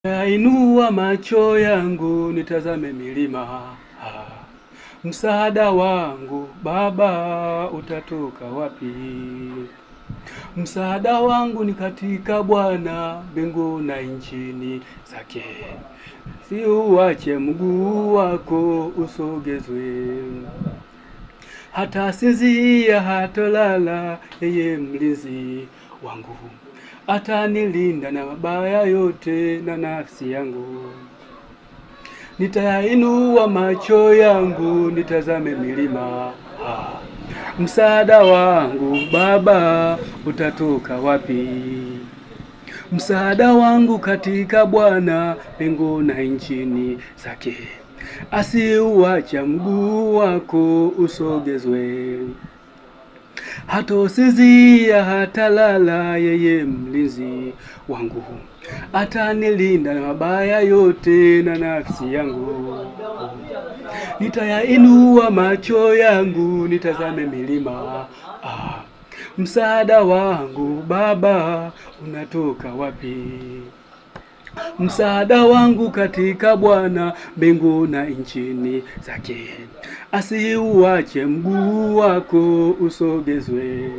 Nainua macho yangu nitazame milima, msaada wangu Baba utatoka wapi? Msaada wangu ni katika Bwana, mbingu na nchini zake. Siuache mguu wako usogezwe, hata sinzia hatalala, yeye mlinzi wangu atanilinda na mabaya yote na nafsi yangu. Nitainua macho yangu nitazame milima, msaada wangu Baba utatoka wapi? Msaada wangu katika Bwana, mbingu na nchini zake. Asiuacha mguu wako usogezwe, hatosinzia hatalala, yeye mlinzi wangu atanilinda na mabaya yote na nafsi yangu. Nitayainua macho yangu nitazame milima, msaada wangu Baba unatoka wapi? Msaada wangu katika Bwana, mbingu na nchini zake. Asiuache mguu wako usogezwe.